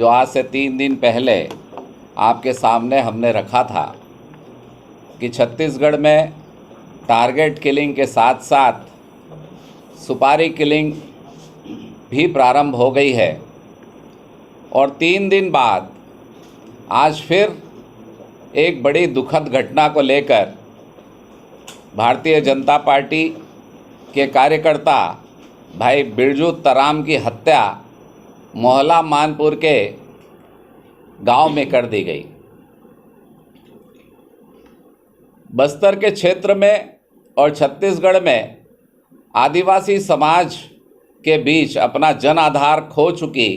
जो आज से 3 दिन पहले आपके सामने हमने रखा था कि छत्तीसगढ़ में टारगेट किलिंग के साथ साथ सुपारी किलिंग भी प्रारंभ हो गई है और 3 दिन बाद आज फिर एक बड़ी दुखद घटना को लेकर भारतीय जनता पार्टी के कार्यकर्ता भाई बिरजू तराम की हत्या मोहला मानपुर के गांव में कर दी गई। बस्तर के क्षेत्र में और छत्तीसगढ़ में आदिवासी समाज के बीच अपना जन आधार खो चुकी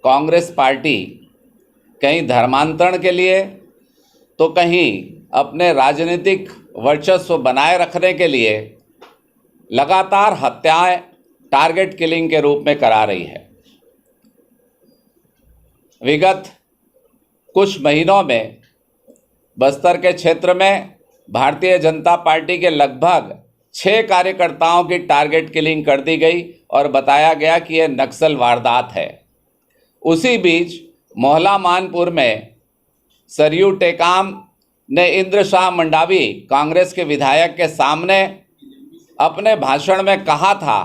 कांग्रेस पार्टी कहीं धर्मांतरण के लिए तो कहीं अपने राजनीतिक वर्चस्व बनाए रखने के लिए लगातार हत्याएं टारगेट किलिंग के रूप में करा रही है। विगत कुछ महीनों में बस्तर के क्षेत्र में भारतीय जनता पार्टी के लगभग 6 कार्यकर्ताओं की टारगेट किलिंग कर दी गई और बताया गया कि यह नक्सल वारदात है। उसी बीच मोहला मानपुर में सरयू टेकाम ने इंद्र शाह मंडावी कांग्रेस के विधायक के सामने अपने भाषण में कहा था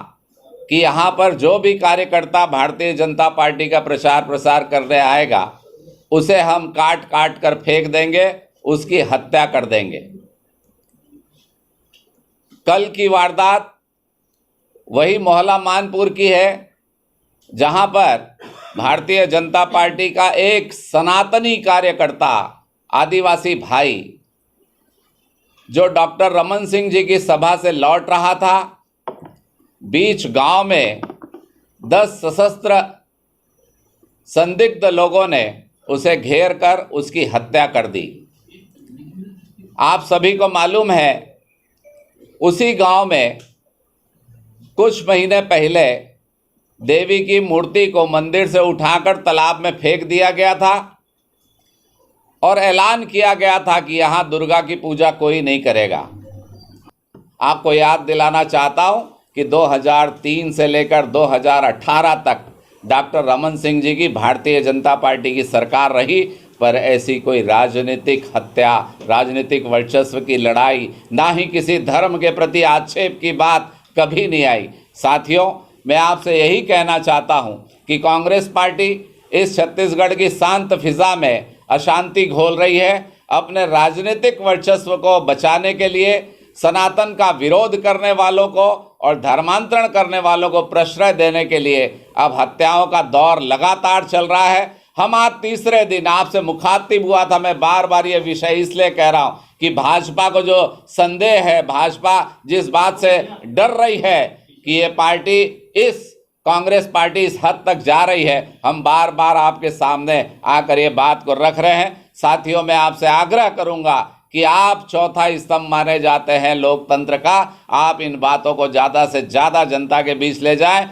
कि यहाँ पर जो भी कार्यकर्ता भारतीय जनता पार्टी का प्रचार प्रसार करने आएगा उसे हम काट काट कर फेंक देंगे, उसकी हत्या कर देंगे। कल की वारदात वही मोहला मानपुर की है जहाँ पर भारतीय जनता पार्टी का एक सनातनी कार्यकर्ता आदिवासी भाई जो डॉक्टर रमन सिंह जी की सभा से लौट रहा था, बीच गांव में 10 सशस्त्र संदिग्ध लोगों ने उसे घेर कर उसकी हत्या कर दी। आप सभी को मालूम है उसी गांव में कुछ महीने पहले देवी की मूर्ति को मंदिर से उठाकर तालाब में फेंक दिया गया था और ऐलान किया गया था कि यहाँ दुर्गा की पूजा कोई नहीं करेगा। आपको याद दिलाना चाहता हूँ कि 2003 से लेकर 2018 तक डॉक्टर रमन सिंह जी की भारतीय जनता पार्टी की सरकार रही, पर ऐसी कोई राजनीतिक हत्या, राजनीतिक वर्चस्व की लड़ाई, ना ही किसी धर्म के प्रति आक्षेप की बात कभी नहीं आई। साथियों, मैं आपसे यही कहना चाहता हूं कि कांग्रेस पार्टी इस छत्तीसगढ़ की शांत फिजा में अशांति घोल रही है। अपने राजनीतिक वर्चस्व को बचाने के लिए सनातन का विरोध करने वालों को और धर्मांतरण करने वालों को प्रश्रय देने के लिए अब हत्याओं का दौर लगातार चल रहा है। हम आज तीसरे दिन आपसे मुखातिब हुआ था। मैं बार बार ये विषय इसलिए कह रहा हूँ कि भाजपा को जो संदेह है, भाजपा जिस बात से डर रही है कि ये पार्टी, इस कांग्रेस पार्टी इस हद तक जा रही है, हम बार बार आपके सामने आकर ये बात को रख रहे हैं। साथियों, मैं आपसे आग्रह करूंगा कि आप चौथा स्तंभ माने जाते हैं लोकतंत्र का, आप इन बातों को ज़्यादा से ज़्यादा जनता के बीच ले जाएं